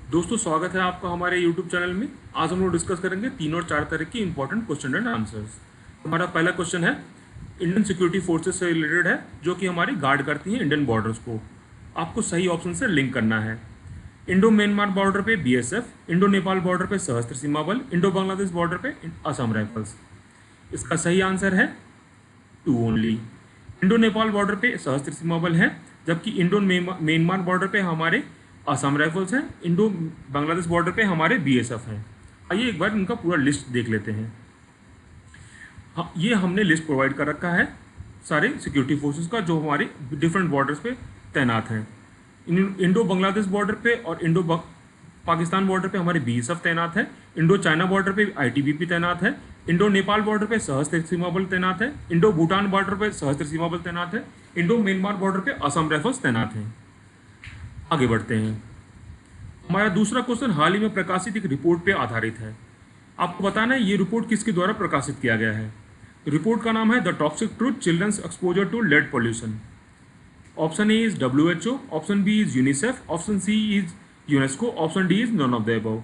दोस्तों स्वागत है आपका हमारे YouTube चैनल में। आज हम लोग डिस्कस करेंगे 3 और 4 तरह की इंपॉर्टेंट क्वेश्चन एंड आंसर्स। हमारा पहला क्वेश्चन है इंडियन सिक्योरिटी फोर्सेस से रिलेटेड है, जो कि हमारी गार्ड करती हैं इंडियन बॉर्डर्स को। आपको सही ऑप्शन से लिंक करना है। इंडो म्यांमार बॉर्डर पे BSF, इंडो नेपाल बॉर्डर पे सशस्त्र सीमा बल, इंडो बांग्लादेश बॉर्डर पे असम राइफल्स। इसका सही आंसर है 2 ओनली। इंडो नेपाल बॉर्डर पे सशस्त्र सीमा बल है, जबकि इंडो म्यांमार बॉर्डर पे हमारे असम राइफल्स हैं, इंडो बांग्लादेश बॉर्डर पे हमारे BSF हैं। आइए एक बार इनका पूरा लिस्ट देख लेते हैं। हाँ, ये हमने लिस्ट प्रोवाइड कर रखा है सारे सिक्योरिटी फोर्सेस का, जो हमारे डिफरेंट बॉर्डर्स पे तैनात हैं। इंडो बांग्लादेश बॉर्डर पे और पाकिस्तान बॉर्डर पे हमारे BSF तैनात है। इंडो चाइना बॉर्डर पे ITBP तैनात है। इंडो नेपाल बॉर्डर पे सशस्त्र सीमा बल तैनात है। इंडो भूटान बॉर्डर पे सशस्त्र सीमा बल तैनात है। इंडो म्यांमार बॉर्डर पे असम राइफल्स तैनात हैं। आगे बढ़ते हैं। हमारा दूसरा क्वेश्चन हाल ही में प्रकाशित एक रिपोर्ट पे आधारित है। आपको बताना है ये रिपोर्ट किसके द्वारा प्रकाशित किया गया है। रिपोर्ट का नाम है the toxic truth children's exposure to lead pollution. Option A is WHO, option B is UNICEF, option C is UNESCO, option D is none of the above.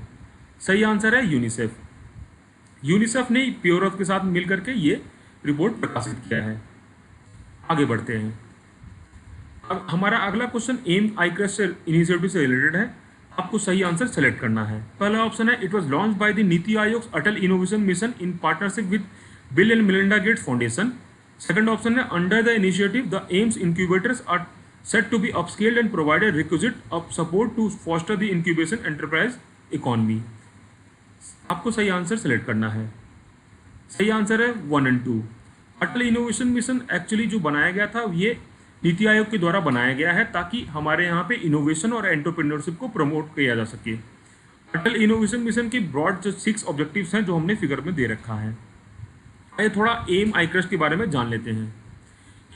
सही आंसर है यूनिसेफ। यूनिसेफ ने Pure Earth के साथ मिल करके ये report प्रकाशित किया है। आगे बढ़ते हैं। अब हमारा अगला क्वेश्चन एम आईक्रेस्ट इनिशिएटिव से रिलेटेड है। आपको सही आंसर सेलेक्ट करना है। पहला ऑप्शन है it was launch by the NITI Aayog Atal innovation mission in partnership with Bill and Melinda Gates foundation. Second option है under the initiative the AIMs incubators are set to be upscaled and provided requisite of support to foster the incubation enterprise economy। आपको सही answer select करना है। सही answer है 1 और 2। अटल innovation mission actually जो बनाया गया था ये नीति आयोग के द्वारा बनाया गया है, ताकि हमारे यहाँ पे इनोवेशन और एंटरप्रेन्योरशिप को प्रमोट किया जा सके। अटल इनोवेशन मिशन की ब्रॉड जो 6 ऑब्जेक्टिव्स हैं जो हमने फिगर में दे रखा है। आइए थोड़ा एम आईक्रेस्ट के बारे में जान लेते हैं।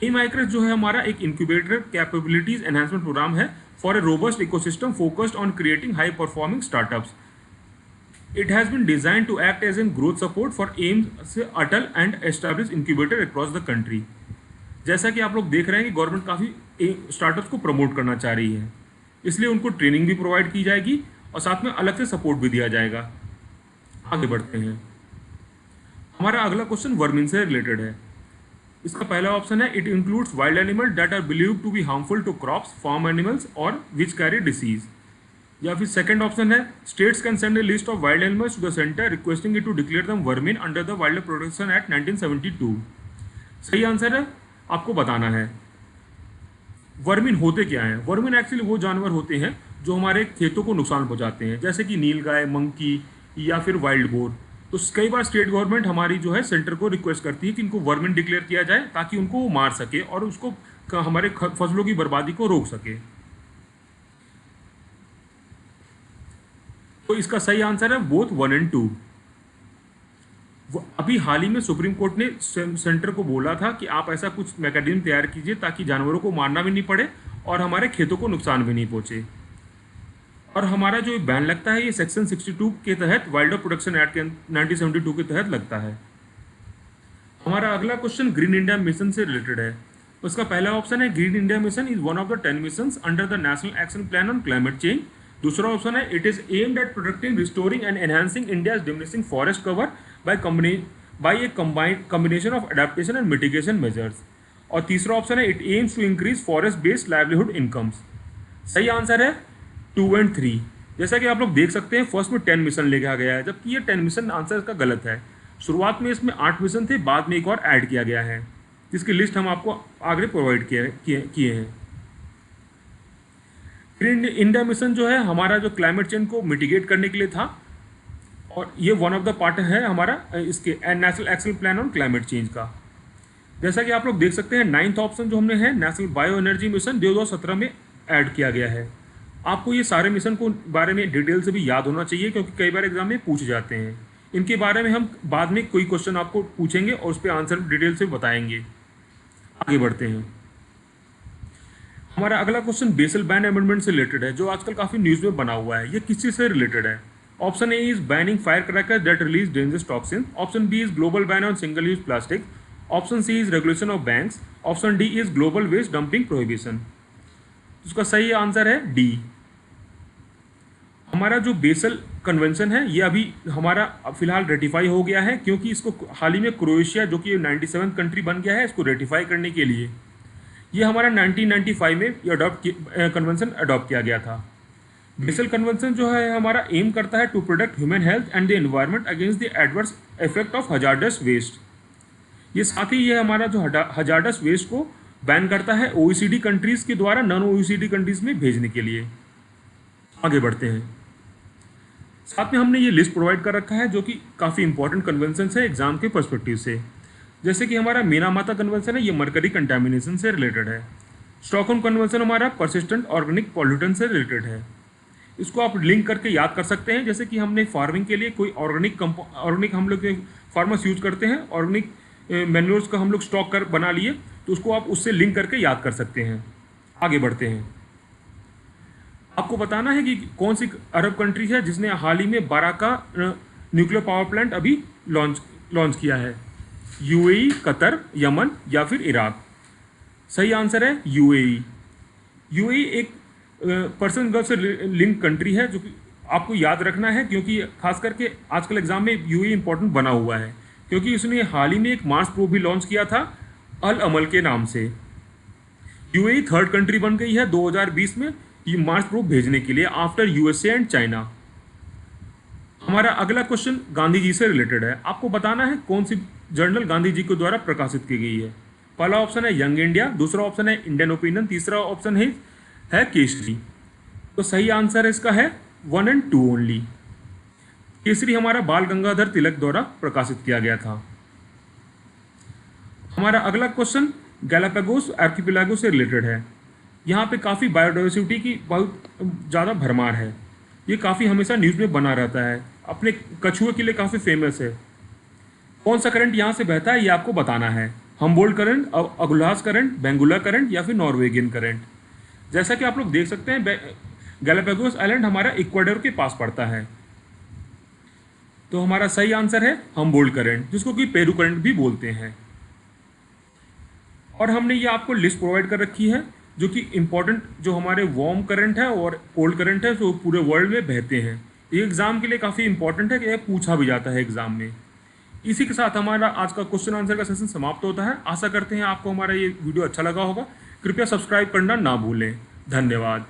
एम आईक्रेस्ट जो है हमारा एक इंक्यूबेटर कैपेबिलिटीज एनहांसमेंट प्रोग्राम है for a robust ecosystem focused on creating high performing startups. It has been design to act as an growth support for AIMs से Atal and establish incubator across the country. जैसा कि आप लोग देख रहे हैं कि गवर्नमेंट काफ़ी स्टार्टअप्स को प्रमोट करना चाह रही है, इसलिए उनको ट्रेनिंग भी प्रोवाइड की जाएगी और साथ में अलग से सपोर्ट भी दिया जाएगा। आगे बढ़ते हैं। हमारा अगला क्वेश्चन वर्मिन से रिलेटेड है। इसका पहला ऑप्शन है it includes wild animal that are believed to be harmful to crops, farm animals और विच कैरी डिसीज। या फिर सेकंड ऑप्शन है states can send a list of wild animals to the centre requesting it to declare them vermin under the wildlife protection act 1972। सही answer है, आपको बताना है vermin होते क्या हैं। वर्मिन एक्चुअली वो जानवर होते हैं जो हमारे खेतों को नुकसान पहुंचाते हैं, जैसे कि नीलगाय, मंकी या फिर वाइल्ड बोर। तो कई बार स्टेट गवर्नमेंट हमारी जो है सेंटर को रिक्वेस्ट करती है कि इनको वर्मिन डिक्लेयर किया जाए, ताकि उनको वो मार सके और उसको हमारे फसलों की बर्बादी को रोक सके। तो इसका सही आंसर है बोथ 1 और 2। अभी हाल ही में सुप्रीम कोर्ट ने सेंटर को बोला था कि आप ऐसा कुछ मैकेनिज्म तैयार कीजिए ताकि जानवरों को मारना भी नहीं पड़े और हमारे खेतों को नुकसान भी नहीं पहुंचे। और हमारा जो बैन लगता है ये सेक्शन 62 के तहत वाइल्ड लाइफ प्रोटेक्शन एक्ट के 1972 के तहत लगता है। हमारा अगला क्वेश्चन ग्रीन इंडिया मिशन से रिलेटेड है। उसका पहला ऑप्शन है Green India Mission is one of the 10 missions under the national action plan on climate change. दूसरा ऑप्शन है it is aimed at protecting, restoring and enhancing India's diminishing forest cover by a combination of adaptation and mitigation measures. और तीसरा option है it aims to increase forest based livelihood incomes. सही answer है 2 और 3। जैसा कि आप लोग देख सकते हैं फर्स्ट में 10 मिशन लिखा गया है, जबकि ये 10 मिशन आंसर का गलत है। शुरुआत में इसमें 8 मिशन थे, बाद में एक और ऐड किया गया है, जिसकी लिस्ट हम आपको आगे प्रोवाइड किए हैं। ग्रीन इंडिया मिशन जो है हमारा जो क्लाइमेट चेंज को मिटिगेट करने के लिए था, और ये वन ऑफ द पार्ट है हमारा इसके national action plan on climate change का। जैसा कि आप लोग देख सकते हैं 9th ऑप्शन जो हमने है नेशनल बायो एनर्जी मिशन 2017 में ऐड किया गया है। आपको ये सारे मिशन को बारे में डिटेल से भी याद होना चाहिए, क्योंकि कई बार एग्जाम में पूछ जाते हैं। इनके बारे में हम बाद में कोई क्वेश्चन आपको पूछेंगे और उस पर आंसर डिटेल से बताएंगे। आगे बढ़ते हैं। हमारा अगला क्वेश्चन बेसल बैन अमेंडमेंट से रिलेटेड है, जो आजकल काफ़ी न्यूज़ में बना हुआ है। ये किस चीज़ से रिलेटेड है। Option A is banning fire cracker that release dangerous toxin. Option B is global ban on single use plastic. Option C is regulation of banks. Option D is global waste dumping prohibition. उसका सही answer है D. हमारा जो basal convention है ये अभी हमारा फिलहाल रेटिफाई हो गया है, क्योंकि इसको हाल ही में क्रोएशिया जो कि 97 कंट्री बन गया है इसको रेटिफाई करने के लिए ये हमारा 1995 में ये कन्वेंशन अडॉप्ट किया गया था। बेसल कन्वेंशन जो है हमारा एम करता है to protect human health and the environment against the adverse effect of hazardous waste. ये साथ ही ये हमारा जो हजार्डस वेस्ट को बैन करता है OECD कंट्रीज़ के द्वारा नॉन OECD कंट्रीज़ में भेजने के लिए। आगे बढ़ते हैं। साथ में हमने ये लिस्ट प्रोवाइड कर रखा है जो कि काफ़ी इंपॉर्टेंट कन्वेंशन है एग्जाम के पर्सपेक्टिव से। जैसे कि हमारा मीनामाता कन्वेंशन है, ये मरकरी कंटामिनेशन से रिलेटेड है। स्टॉकहोम कन्वेंशन हमारा परसिस्टेंट ऑर्गेनिक पॉल्यूटेंट से रिलेटेड है। इसको आप लिंक करके याद कर सकते हैं, जैसे कि हमने फार्मिंग के लिए कोई ऑर्गेनिक हम लोग फार्मर्स यूज करते हैं, ऑर्गेनिक मैन्योर्स का हम लोग स्टॉक कर बना लिए, तो उसको आप उससे लिंक करके याद कर सकते हैं। आगे बढ़ते हैं। आपको बताना है कि कौन सी अरब कंट्री है जिसने हाल ही में 12 का न्यूक्लियर पावर प्लांट अभी लॉन्च किया है। UAE, कतर, यमन या फिर इराक। सही आंसर है UAE। UAE एक पर्सन गल्फ से लिंक कंट्री है जो कि आपको याद रखना है, क्योंकि खास करके आजकल एग्जाम में UAE इंपॉर्टेंट बना हुआ है, क्योंकि उसने हाल ही में एक मार्स प्रोब भी लॉन्च किया था अल अमल के नाम से। UAE थर्ड कंट्री बन गई है 2020 में ये मार्स प्रोब भेजने के लिए आफ्टर USA एंड चाइना। हमारा अगला क्वेश्चन गांधी जी से रिलेटेड है। आपको बताना है कौन सी जर्नल गांधी जी के द्वारा प्रकाशित की गई है। पहला ऑप्शन है यंग इंडिया, दूसरा ऑप्शन है इंडियन ओपिनियन, तीसरा ऑप्शन है केसरी। तो सही आंसर इसका है 1 and 2 ओनली। केसरी हमारा बाल गंगाधर तिलक द्वारा प्रकाशित किया गया था। हमारा अगला क्वेश्चन गैलापागोस आर्किपेलागो से रिलेटेड है। यहाँ पे काफ़ी बायोडाइवर्सिटी की बहुत ज़्यादा भरमार है। ये काफ़ी हमेशा न्यूज़ में बना रहता है, अपने कछुए के लिए काफ़ी फेमस है। कौन सा करंट यहाँ से बहता है ये आपको बताना है। Humboldt current, Agulhas current, Benguela current या फिर नॉर्वेगियन करंट। जैसा कि आप लोग देख सकते हैं गैलापागोस आइलैंड हमारा इक्वाडोर के पास पड़ता है। तो हमारा सही आंसर है हम्बोल्ट करंट, जिसको कि पेरू करंट भी बोलते हैं। और हमने ये आपको लिस्ट प्रोवाइड कर रखी है जो कि इंपॉर्टेंट जो हमारे वार्म करंट है और कोल्ड करंट है जो पूरे वर्ल्ड में बहते हैं। ये एग्जाम के लिए काफ़ी इंपॉर्टेंट है कि यह पूछा भी जाता है एग्जाम में। इसी के साथ हमारा आज का क्वेश्चन आंसर का सेशन समाप्त होता है। आशा करते हैं आपको हमारा ये वीडियो अच्छा लगा होगा। कृपया सब्सक्राइब करना ना भूलें। धन्यवाद।